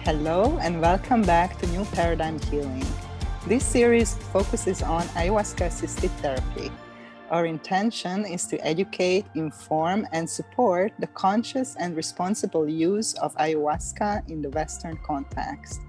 Hello and welcome back to New Paradigm Healing. This series focuses on Ayahuasca Assisted Therapy. Our intention is to educate, inform, and support the conscious and responsible use of ayahuasca in the Western context.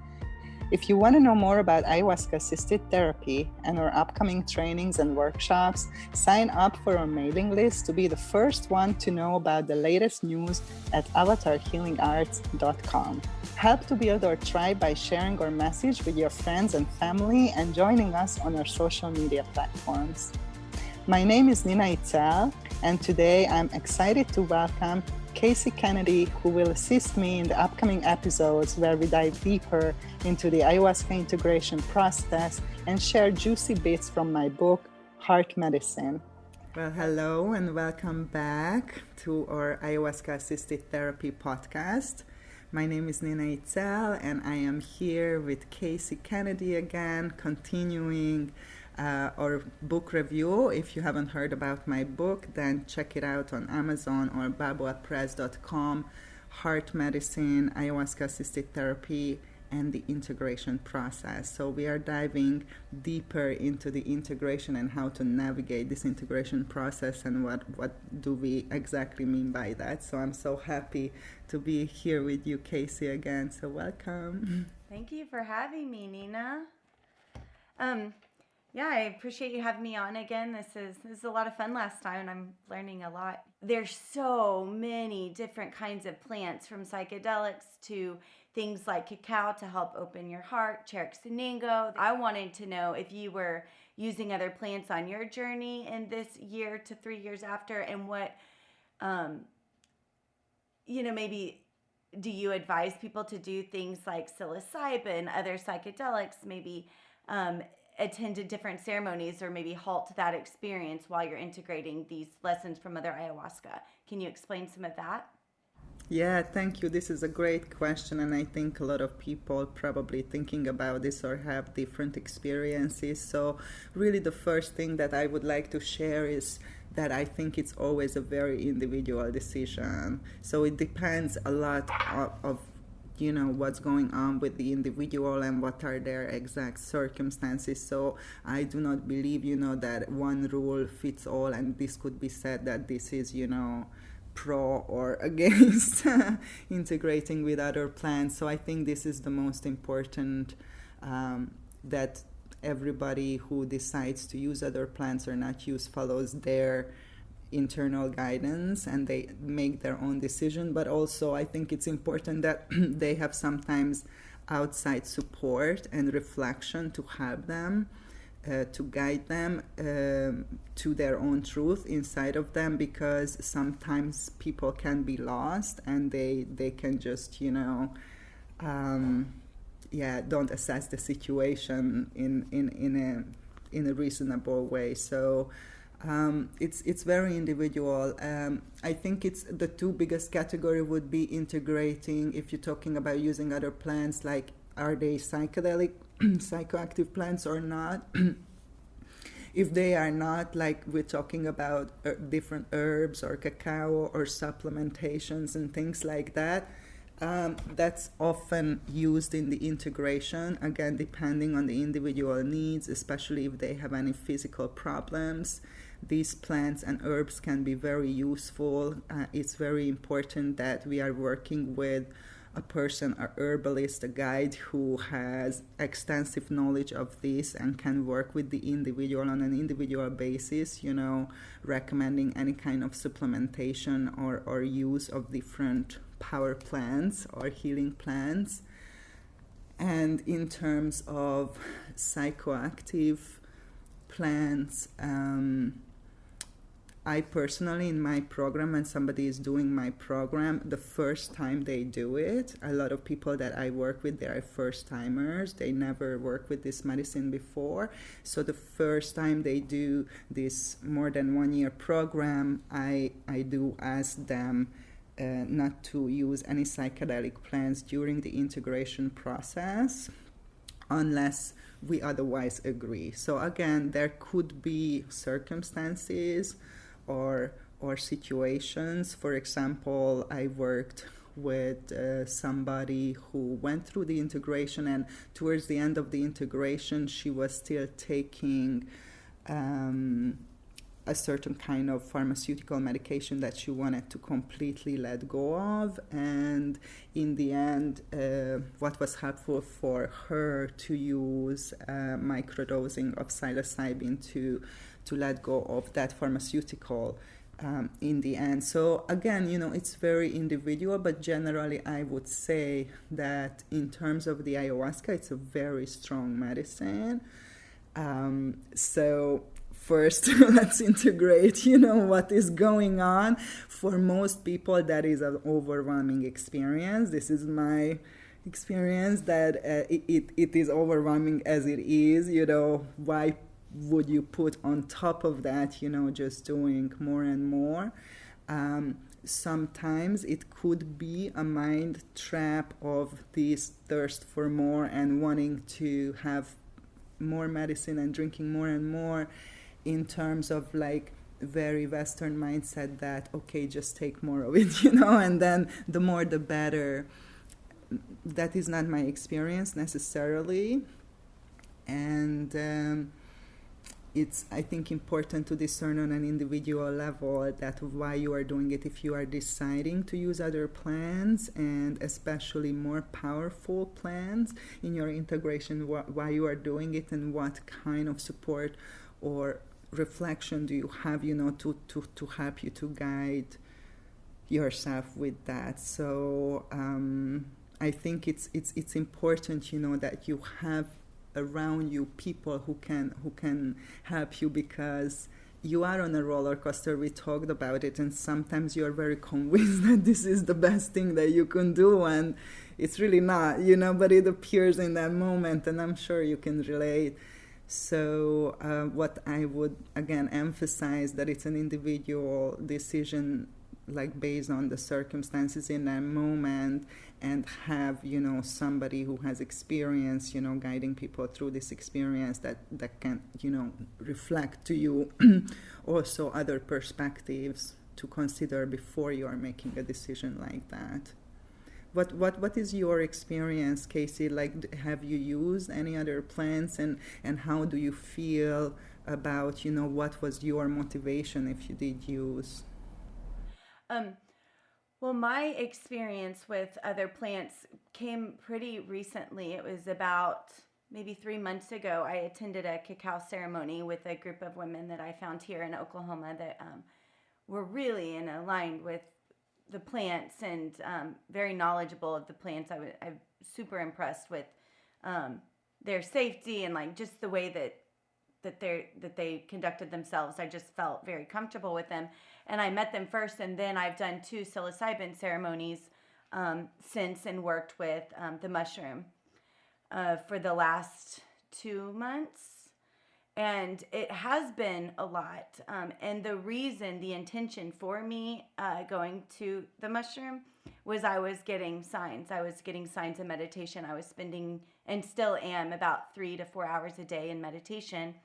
If you want to know more about Ayahuasca Assisted Therapy and our upcoming trainings and workshops, sign up for our mailing list to be the first one to know about the latest news at avatarhealingarts.com. Help to build our tribe by sharing our message with your friends and family and joining us on our social media platforms. My name is Nina Izel, and today I'm excited to welcome Kasi Kennedy, who will assist me in the upcoming episodes where we dive deeper into the ayahuasca integration process and share juicy bits from my book, Heart Medicine. Well, hello and welcome back to our Ayahuasca Assisted Therapy podcast. My name is Nina Izel, and I am here with Kasi Kennedy again, continuing our book review. If you haven't heard about my book, then check it out on Amazon or baboapress.com. Heart Medicine, Ayahuasca Assisted Therapy, and the integration process. So we are diving deeper into the integration and how to navigate this integration process and what do we exactly mean by that. So I'm so happy to be here with you, Kasi, again. So welcome. Thank you for having me, Nina. Yeah, I appreciate you having me on again. This is a lot of fun last time, and I'm learning a lot. There's so many different kinds of plants, from psychedelics to things like cacao to help open your heart, Cherixaningo. I wanted to know if you were using other plants on your journey in this year to 3 years after, and what, maybe do you advise people to do things like psilocybin, other psychedelics, maybe attended different ceremonies, or maybe halt that experience while you're integrating these lessons from Mother Ayahuasca. Can you explain some of that? Yeah, thank you. This is a great question, and I think a lot of people probably thinking about this or have different experiences. So really the first thing that I would like to share is that I think it's always a very individual decision. So it depends a lot of what's going on with the individual and what are their exact circumstances. So I do not believe, that one rule fits all, and this could be said that this is, pro or against integrating with other plants. So I think this is the most important, that everybody who decides to use other plants or not use follows their internal guidance and they make their own decision. But also I think it's important that they have sometimes outside support and reflection to help them, to guide them to their own truth inside of them, because sometimes people can be lost and they can just don't assess the situation in a reasonable way. So it's very individual. I think it's the two biggest category would be integrating. If you're talking about using other plants, like are they psychedelic, psychoactive plants or not? If they are not, like we're talking about different herbs or cacao or supplementations and things like that, that's often used in the integration, again depending on the individual needs, especially if they have any physical problems. These plants and herbs can be very useful. It's very important that we are working with a person, a herbalist, a guide who has extensive knowledge of this and can work with the individual on an individual basis, recommending any kind of supplementation or use of different power plants or healing plants. And in terms of psychoactive plants, I personally, in my program, when somebody is doing my program, the first time they do it, a lot of people that I work with, they are first timers. They never worked with this medicine before. So the first time they do this more than 1 year program, I do ask them not to use any psychedelic plants during the integration process unless we otherwise agree. So again, there could be circumstances or situations. For example, I worked with somebody who went through the integration, and towards the end of the integration, she was still taking a certain kind of pharmaceutical medication that she wanted to completely let go of. And in the end, what was helpful for her to use microdosing of psilocybin to let go of that pharmaceutical in the end. So again, it's very individual, but generally I would say that in terms of the ayahuasca, it's a very strong medicine. So first, let's integrate, what is going on. For most people, that is an overwhelming experience. This is my experience, that it is overwhelming as it is. Why would you put on top of that, just doing more and more? Sometimes it could be a mind trap of this thirst for more and wanting to have more medicine and drinking more and more, in terms of like very Western mindset that, okay, just take more of it, and then the more the better. That is not my experience necessarily. And it's, I think, important to discern on an individual level that why you are doing it. If you are deciding to use other plants, and especially more powerful plants in your integration, why you are doing it, and what kind of support or reflection do you have, to help you to guide yourself with that. So I think it's important, that you have around you people who can help you, because you are on a roller coaster. We talked about it, and sometimes you are very convinced that this is the best thing that you can do, and it's really not, but it appears in that moment, and I'm sure you can relate. So what I would again emphasize, that it's an individual decision, like based on the circumstances in that moment, and have somebody who has experience guiding people through this experience that can reflect to you also other perspectives to consider before you are making a decision like that. What is your experience, Kasi? Like, have you used any other plants, and how do you feel about what was your motivation if you did use? Well, my experience with other plants came pretty recently. It was about maybe 3 months ago. I attended a cacao ceremony with a group of women that I found here in Oklahoma that were really aligned with the plants, and very knowledgeable of the plants. I'm super impressed with their safety, and like just the way that they conducted themselves. I just felt very comfortable with them, and I met them first, and then I've done 2 psilocybin ceremonies since, and worked with the mushroom for the last 2 months. And it has been a lot. And the intention for me going to the mushroom was I was getting signs. I was getting signs in meditation. I was spending, and still am, about 3 to 4 hours a day in meditation.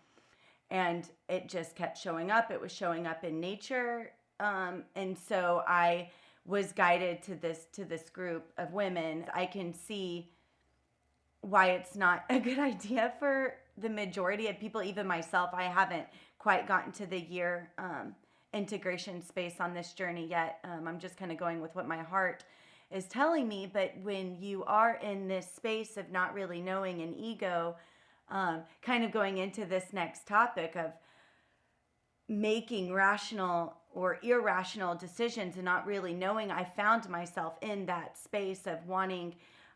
And it just kept showing up. It was showing up in nature. And so I was guided to this group of women. I can see why it's not a good idea for the majority of people, even myself. I haven't quite gotten to the year integration space on this journey yet. I'm just kind of going with what my heart is telling me. But when you are in this space of not really knowing, an ego, kind of going into this next topic of making rational or irrational decisions and not really knowing, I found myself in that space of wanting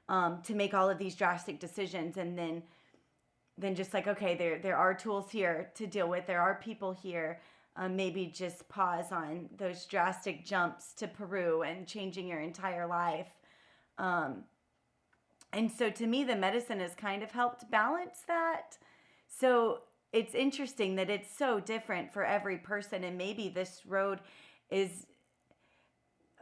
to make all of these drastic decisions, and then just like, okay, there are tools here to deal with. There are people here. Maybe just pause on those drastic jumps to Peru and changing your entire life. And so to me, the medicine has kind of helped balance that. So it's interesting that it's so different for every person. And maybe this road is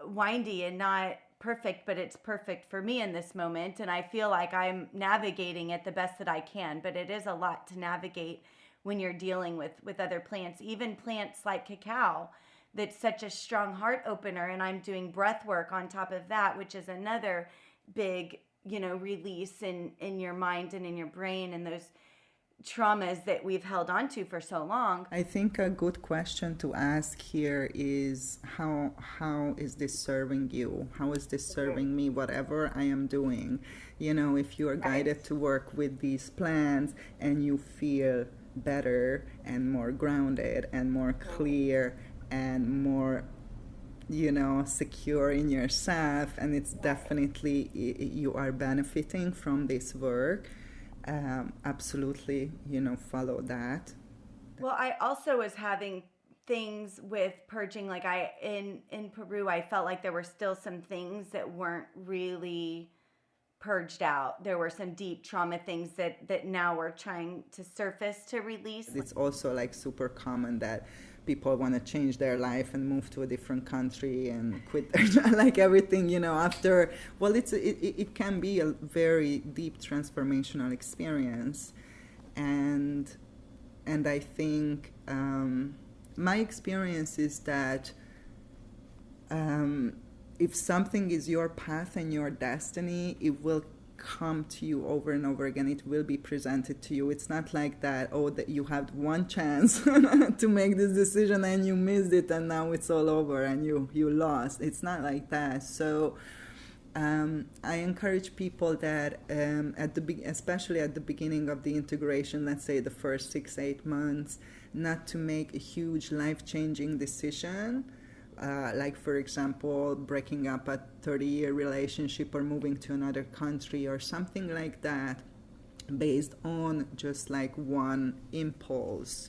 windy and not perfect, but it's perfect for me in this moment. And I feel like I'm navigating it the best that I can. But it is a lot to navigate when you're dealing with other plants, even plants like cacao that's such a strong heart opener. And I'm doing breath work on top of that, which is another big, release in your mind and in your brain, and those traumas that we've held on to for so long. I think a good question to ask here is how is this serving you? How is this serving me, whatever I am doing? If you are guided to work with these plans and you feel better and more grounded and more clear and more secure in yourself, and it's definitely you are benefiting from this work, absolutely follow that. Well, I also was having things with purging, like in Peru, I felt like there were still some things that weren't really purged out. There were some deep trauma things that now we're trying to surface to release. It's also like super common that people want to change their life and move to a different country and quit their job, like everything, after. Well, it can be a very deep transformational experience, and I think my experience is that if something is your path and your destiny, it will come to you over and over again. It will be presented to you. It's not like that, that you had one chance to make this decision and you missed it and now it's all over and you lost. It's not like that. So I encourage people that especially at the beginning of the integration, let's say the first 6-8 months, not to make a huge life-changing decision. Like, for example, breaking up a 30-year relationship or moving to another country or something like that, based on just like one impulse.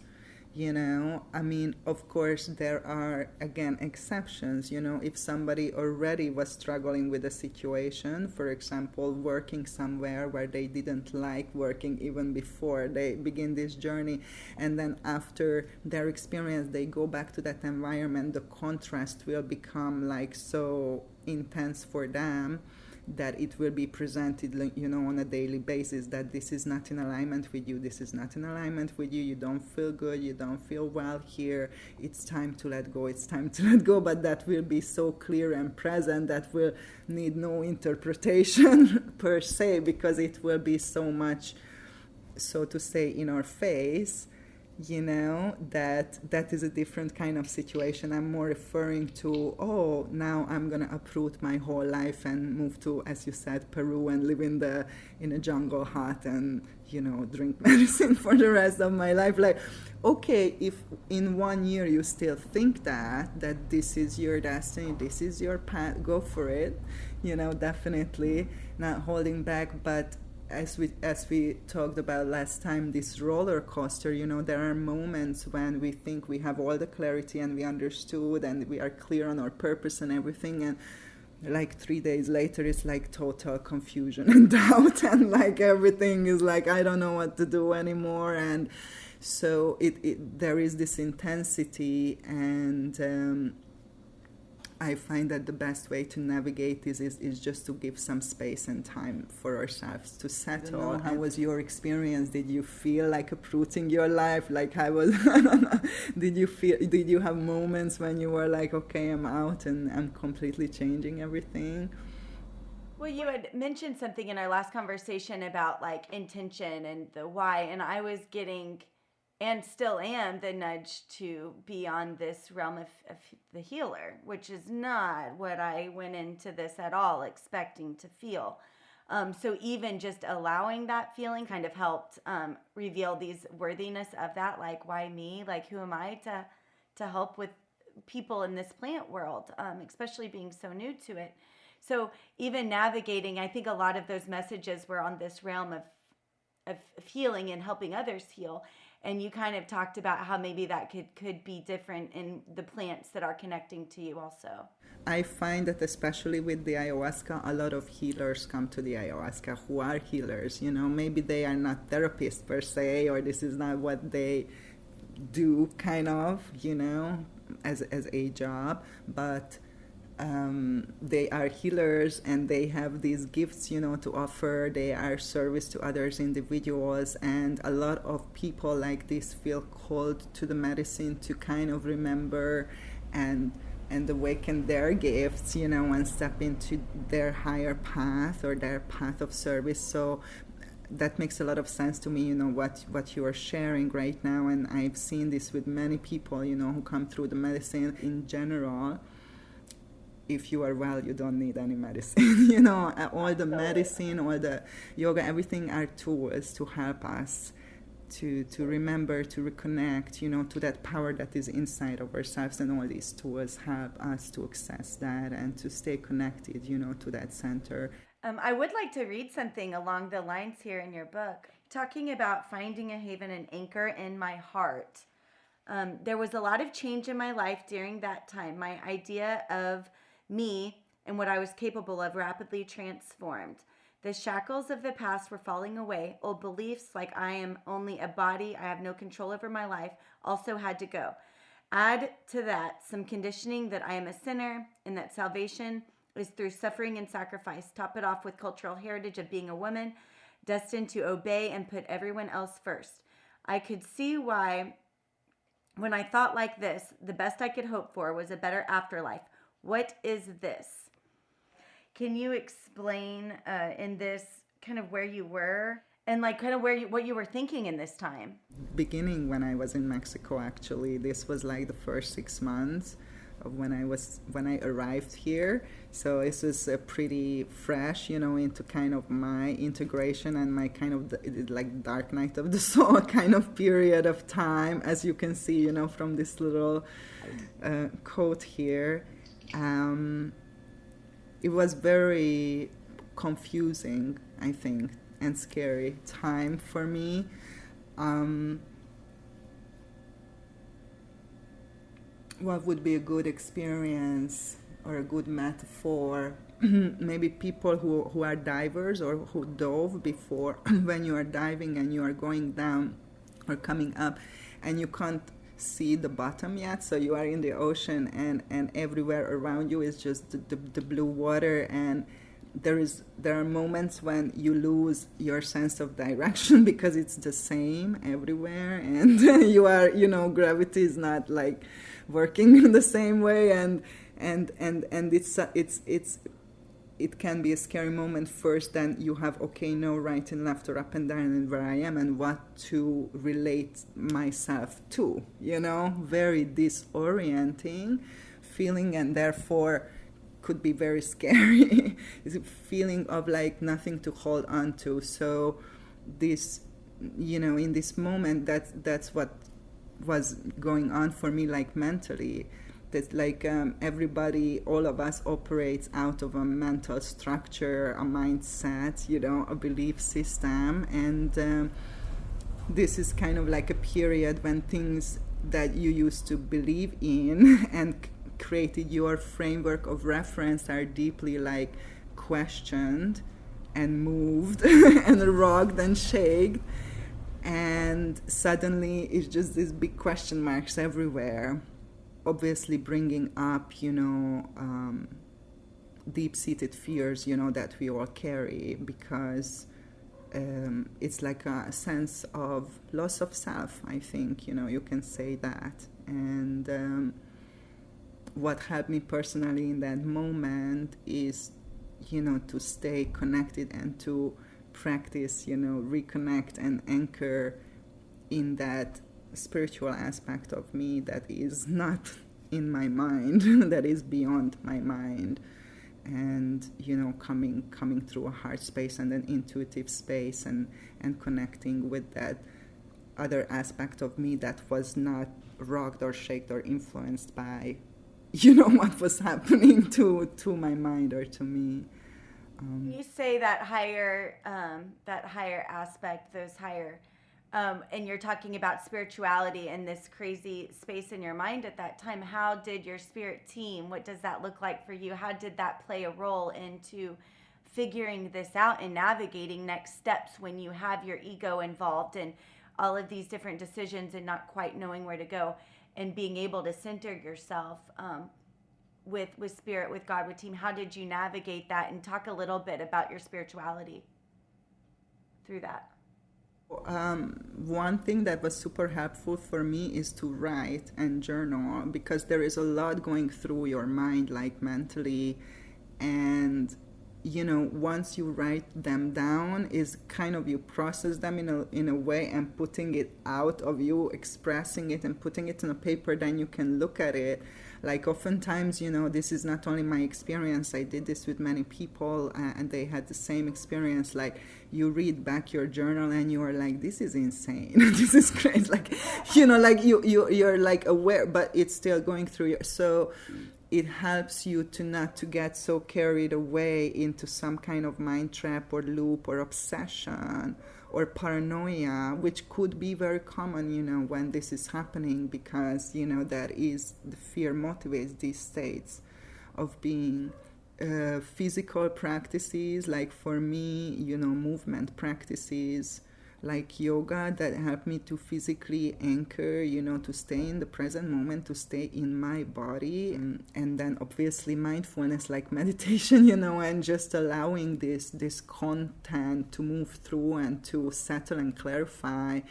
I mean, of course, there are, again, exceptions. If somebody already was struggling with a situation, for example, working somewhere where they didn't like working even before they begin this journey, and then after their experience, they go back to that environment, the contrast will become like so intense for them that it will be presented, on a daily basis, that this is not in alignment with you, this is not in alignment with you, you don't feel good, you don't feel well here, it's time to let go, it's time to let go. But that will be so clear and present that will need no interpretation per se, because it will be so much, so to say, in our face, that is a different kind of situation. I'm more referring to, now I'm going to uproot my whole life and move to, as you said, Peru, and live in a jungle hut and, drink medicine for the rest of my life. Like, okay, if in 1 year you still think that this is your destiny, this is your path, go for it, definitely not holding back. But as we talked about last time, this roller coaster, there are moments when we think we have all the clarity and we understood and we are clear on our purpose and everything, and like 3 days later it's like total confusion and doubt, and like everything is like, I don't know what to do anymore. And so there is this intensity, and I find that the best way to navigate this is just to give some space and time for ourselves to settle. How was your experience? Did you feel like uprooting your life? Like, how was did you have moments when you were like, okay, I'm out and I'm completely changing everything? Well, you had mentioned something in our last conversation about like intention and the why, and I was getting, and still am, the nudge to be on this realm of the healer, which is not what I went into this at all expecting to feel. So even just allowing that feeling kind of helped reveal these worthiness of that, like, why me? Like, who am I to help with people in this plant world, especially being so new to it. So even navigating, I think a lot of those messages were on this realm of healing and helping others heal. And you kind of talked about how maybe that could be different in the plants that are connecting to you also. I find that especially with the ayahuasca, a lot of healers come to the ayahuasca who are healers. Maybe they are not therapists per se, or this is not what they do kind of, as a job, but they are healers and they have these gifts, to offer. They are service to others, individuals, and a lot of people like this feel called to the medicine to kind of remember and awaken their gifts, and step into their higher path or their path of service. So that makes a lot of sense to me, what you are sharing right now. And I've seen this with many people, who come through the medicine in general. If you are well, you don't need any medicine. All the medicine, all the yoga, everything are tools to help us to remember, to reconnect, to that power that is inside of ourselves. And all these tools help us to access that and to stay connected, to that center. I would like to read something along the lines here in your book, talking about finding a haven and anchor in my heart. There was a lot of change in my life during that time. My idea of me and what I was capable of rapidly transformed. The shackles of the past were falling away. Old beliefs like I am only a body, I have no control over my life, also had to go. Add to that some conditioning that I am a sinner and that salvation is through suffering and sacrifice. Top it off with cultural heritage of being a woman, destined to obey and put everyone else first. I could see why, when I thought like this, the best I could hope for was a better afterlife. What is this? Can you explain in this kind of where you were and like kind of what you were thinking in this time? Beginning when I was in Mexico, actually, this was like the first 6 months of when I arrived here. So this was pretty fresh, into kind of my integration and my kind of like dark night of the soul kind of period of time, as you can see, from this little quote here. It was very confusing, I think, and scary time for me. What would be a good experience or a good metaphor? Maybe people who are divers or who dove before, when you are diving and you are going down or coming up and you can't see the bottom yet, so you are in the ocean and everywhere around you is just the blue water, and there are moments when you lose your sense of direction because it's the same everywhere, and you are, gravity is not like working in the same way, and it can be a scary moment first. Then you have, okay, no, right and left or up and down and where I am and what to relate myself to, very disorienting feeling, and therefore could be very scary. It's a feeling of like nothing to hold on to. So this, in this moment, that's what was going on for me, like mentally. That like everybody, all of us operates out of a mental structure, a mindset, a belief system. And this is kind of like a period when things that you used to believe in and created your framework of reference are deeply like questioned and moved and rocked and shaken. And suddenly it's just these big question marks everywhere. Obviously bringing up, deep-seated fears, that we all carry, because it's like a sense of loss of self, I think, you can say that. And what helped me personally in that moment is, to stay connected and to practice, reconnect and anchor in that spiritual aspect of me that is not in my mind, that is beyond my mind, and coming through a heart space and an intuitive space, and connecting with that other aspect of me that was not rocked or shaken or influenced by what was happening to my mind or to me. You say that higher aspect, those higher and you're talking about spirituality and this crazy space in your mind at that time. How did your spirit team, what does that look like for you? How did that play a role into figuring this out and navigating next steps when you have your ego involved and all of these different decisions and not quite knowing where to go, and being able to center yourself with spirit, with God, with team? How did you navigate that, and talk a little bit about your spirituality through that? One thing that was super helpful for me is to write and journal, because there is a lot going through your mind, like mentally, and once you write them down, is kind of you process them in a way, and putting it out of you, expressing it and putting it on a paper, then you can look at it. Like oftentimes, this is not only my experience, I did this with many people, and they had the same experience. Like you read back your journal and you are like, this is insane. This is crazy. Like, like you're like aware, but it's still going through your, so it helps you to not to get so carried away into some kind of mind trap or loop or obsession or paranoia, which could be very common, when this is happening, because, that is, the fear motivates these states of being. Physical practices, like for me, movement practices, like yoga, that help me to physically anchor, to stay in the present moment, to stay in my body. And then obviously mindfulness, like meditation, and just allowing this content to move through and to settle and clarify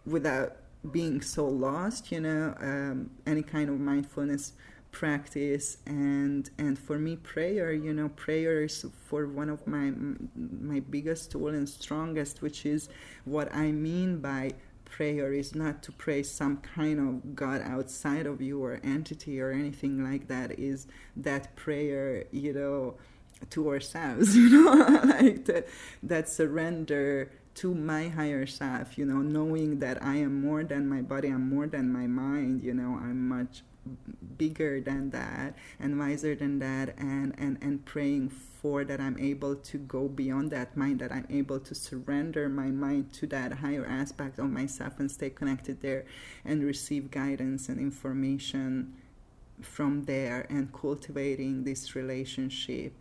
without being so lost, any kind of mindfulness practice. And for me, prayer, prayer is for one of my biggest tool and strongest, which is what I mean by prayer is not to pray some kind of God outside of you or entity or anything like that, is that prayer, to ourselves, like that surrender to my higher self, knowing that I am more than my body, I'm more than my mind, I'm much bigger than that and wiser than that, and praying for that I'm able to go beyond that mind, that I'm able to surrender my mind to that higher aspect of myself and stay connected there and receive guidance and information from there, and cultivating this relationship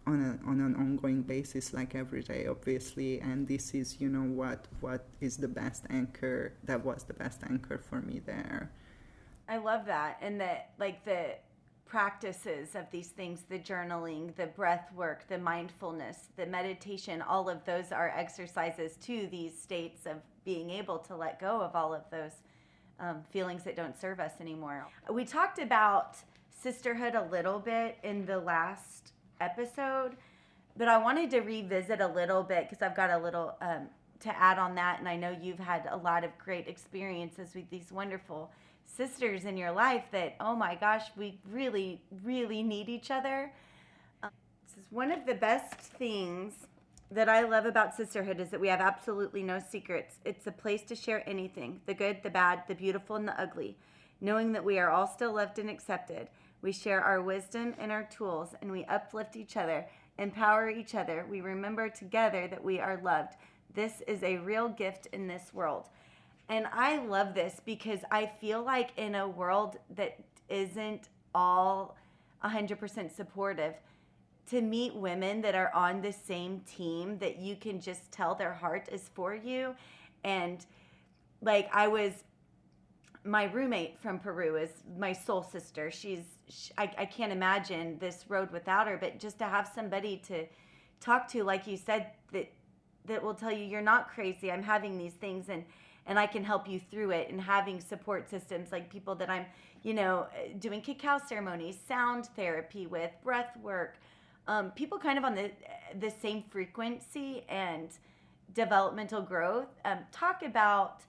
on an ongoing basis, like every day, obviously. And this is, what is the best anchor, that was the best anchor for me there. I love that. And that, like, the practices of these things, the journaling, the breath work, the mindfulness, the meditation, all of those are exercises to these states of being able to let go of all of those feelings that don't serve us anymore. We talked about sisterhood a little bit in the last episode, but I wanted to revisit a little bit because I've got a little to add on that. And I know you've had a lot of great experiences with these wonderful sisters in your life that, oh my gosh, we really, really need each other. This is one of the best things that I love about sisterhood, is that we have absolutely no secrets. It's a place to share anything, the good, the bad, the beautiful, and the ugly, knowing that we are all still loved and accepted. We share our wisdom and our tools, and we uplift each other, empower each other. We remember together that we are loved. This is a real gift in this world. And I love this because I feel like in a world that isn't all 100% supportive, to meet women that are on the same team, that you can just tell their heart is for you. And like, my roommate from Peru is my soul sister. I can't imagine this road without her, but just to have somebody to talk to, like you said, that will tell you you're not crazy. I'm having these things, and I can help you through it, and having support systems like people that I'm, doing cacao ceremonies, sound therapy with, breath work, people kind of on the same frequency and developmental growth. Talk about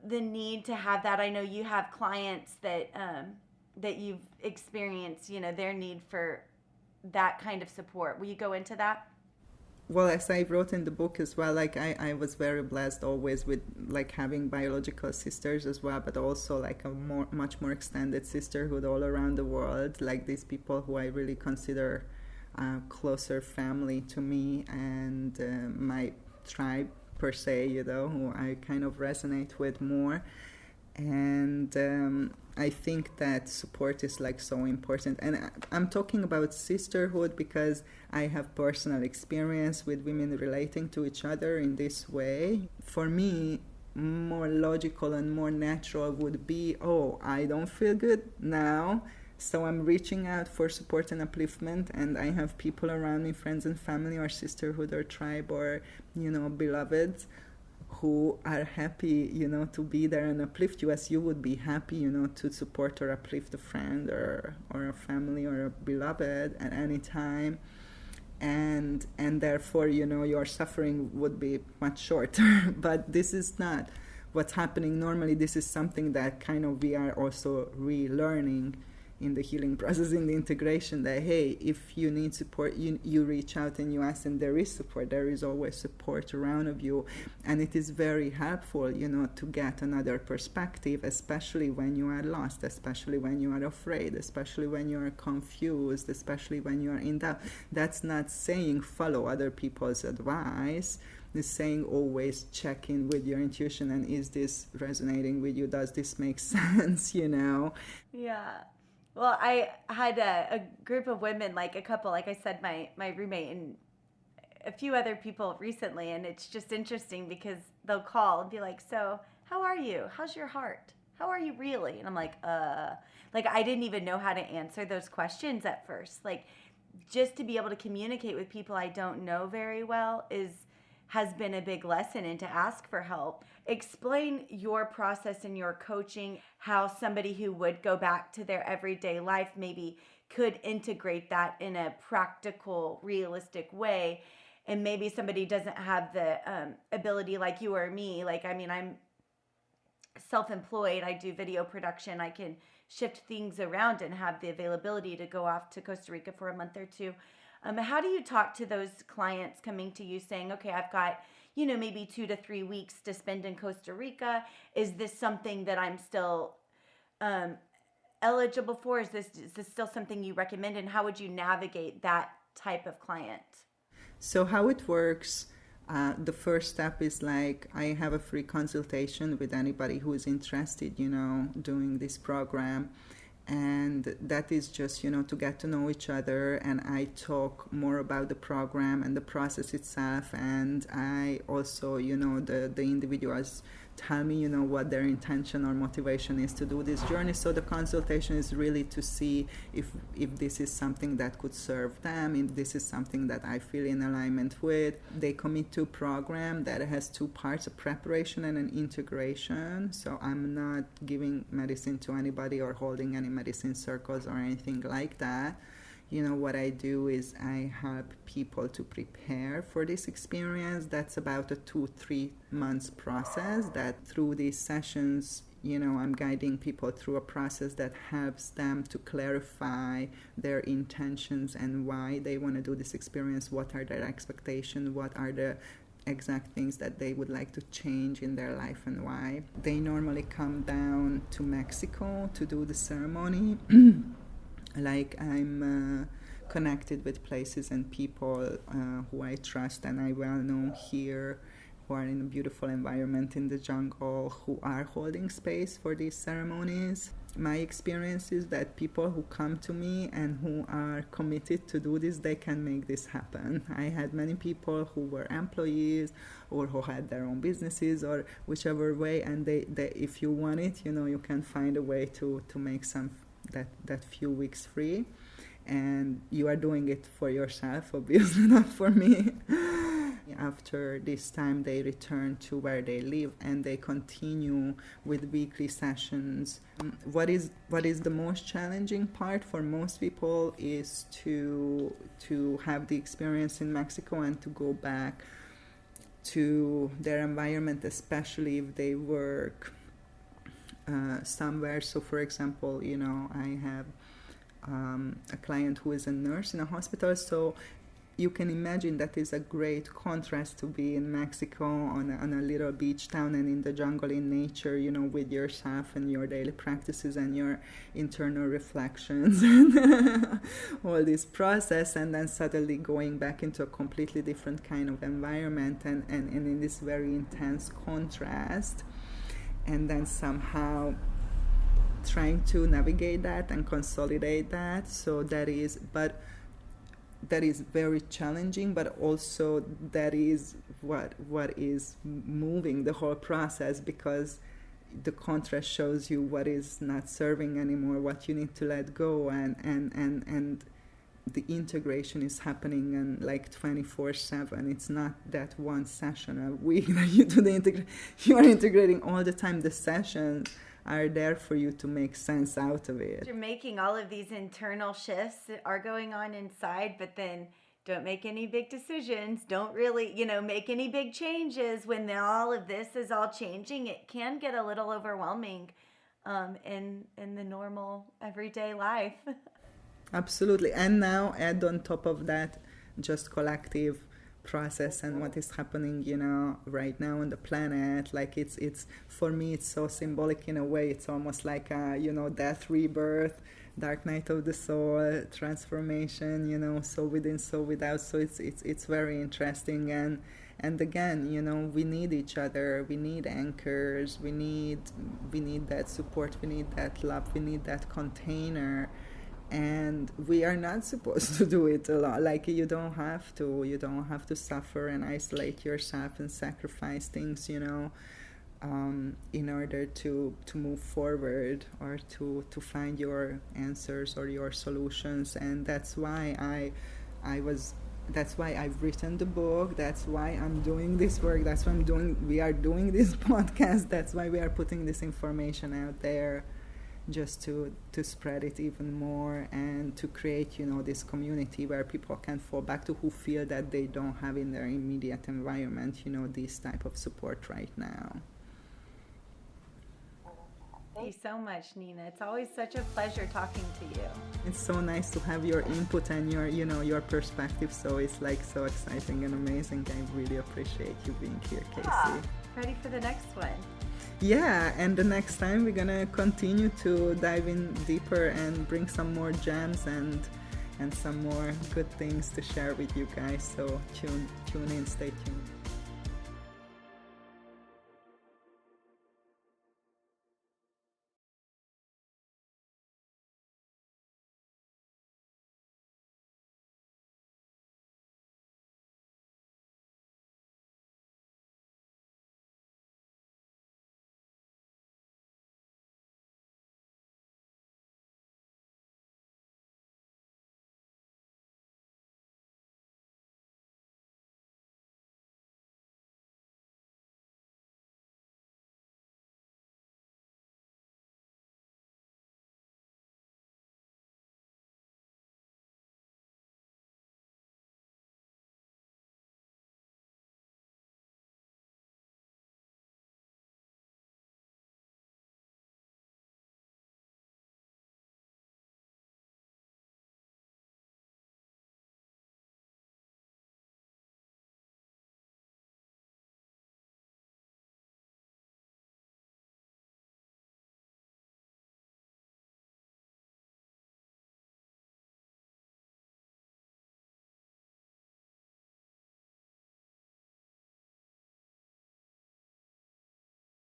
the need to have that. I know you have clients that you've experienced, their need for that kind of support. Will you go into that? Well, as I wrote in the book as well, like I was very blessed always with like having biological sisters as well, but also like a much more extended sisterhood all around the world, like these people who I really consider closer family to me, and my tribe per se, who I kind of resonate with more. And I think that support is like so important. And I'm talking about sisterhood because I have personal experience with women relating to each other in this way. For me, more logical and more natural would be, oh, I don't feel good now. So I'm reaching out for support and upliftment, and I have people around me, friends and family or sisterhood or tribe or, beloveds, who are happy, to be there and uplift you as you would be happy, to support or uplift a friend or a family or a beloved at any time. And therefore, your suffering would be much shorter. But this is not what's happening normally. This is something that kind of we are also relearning in the healing process, in the integration, that hey, if you need support, you reach out and you ask, and there is support. There is always support around of you, and it is very helpful, to get another perspective, especially when you are lost, especially when you are afraid, especially when you are confused, especially when you are in doubt. That's not saying follow other people's advice. It's saying always check in with your intuition, and is this resonating with you? Does this make sense? Yeah. Well, I had a group of women, like a couple, like I said, my roommate and a few other people recently, and it's just interesting because they'll call and be like, so how are you? How's your heart? How are you really? And I'm like I didn't even know how to answer those questions at first. Like, just to be able to communicate with people I don't know very well has been a big lesson, and to ask for help. Explain your process and your coaching, how somebody who would go back to their everyday life maybe could integrate that in a practical, realistic way. And maybe somebody doesn't have the ability like you or me. I'm self-employed. I do video production. I can shift things around and have the availability to go off to Costa Rica for a month or two. How do you talk to those clients coming to you saying, okay, I've got, maybe 2 to 3 weeks to spend in Costa Rica. Is this something that I'm still eligible for? Is this still something you recommend? And how would you navigate that type of client? So how it works, the first step is I have a free consultation with anybody who is interested, doing this program. And that is just, to get to know each other, and I talk more about the program and the process itself, and I also, the individuals tell me, what their intention or motivation is to do this journey. So the consultation is really to see if this is something that could serve them, if this is something that I feel in alignment with. They commit to a program that has 2 parts, a preparation and an integration. So I'm not giving medicine to anybody or holding any medicine circles or anything like that. What I do is I help people to prepare for this experience. That's about a 2-3 months process, that through these sessions, I'm guiding people through a process that helps them to clarify their intentions and why they want to do this experience, what are their expectations, what are the exact things that they would like to change in their life and why. They normally come down to Mexico to do the ceremony. I'm connected with places and people who I trust and I well know here, who are in a beautiful environment in the jungle, who are holding space for these ceremonies. My experience is that people who come to me and who are committed to do this, they can make this happen. I had many people who were employees or who had their own businesses or whichever way, and they if you want it, you can find a way to make that few weeks free, and you are doing it for yourself, obviously, not for me. After this time, they return to where they live and they continue with weekly sessions. What is the most challenging part for most people is to have the experience in Mexico and to go back to their environment, especially if they work somewhere. So for example, I have a client who is a nurse in a hospital, so you can imagine that is a great contrast to be in Mexico on a little beach town and in the jungle in nature, with yourself and your daily practices and your internal reflections and all this process, and then suddenly going back into a completely different kind of environment and in this very intense contrast, and then somehow trying to navigate that and consolidate that. So that is very challenging, but also that is what is moving the whole process, because the contrast shows you what is not serving anymore, what you need to let go, and the integration is happening in like 24/7. It's not that one session a week that you do the integration. You are integrating all the time. The sessions are there for you to make sense out of it. You're making all of these internal shifts that are going on inside, but then don't make any big decisions. Don't really, make any big changes when all of this is all changing. It can get a little overwhelming in the normal everyday life. Absolutely. And now add on top of that just collective process and what is happening, right now on the planet. Like it's for me, it's so symbolic in a way. It's almost like death, rebirth, dark night of the soul, transformation, so within, so without. So it's very interesting. And again, we need each other. We need anchors. We need that support. We need that love. We need that container. And we are not supposed to do it alone. Like you don't have to suffer and isolate yourself and sacrifice things, in order to move forward or to find your answers or your solutions. And that's why that's why I've written the book. That's why I'm doing this work. That's why we are doing this podcast. That's why we are putting this information out there, just to spread it even more and to create, this community where people can fall back to, who feel that they don't have in their immediate environment, this type of support right now. Thank you so much, Nina. It's always such a pleasure talking to you. It's so nice to have your input and your perspective. So it's like so exciting and amazing. I really appreciate you being here, Kasi. Ready for the next one? Yeah, and the next time we're gonna continue to dive in deeper and bring some more gems and some more good things to share with you guys. So tune in, stay tuned.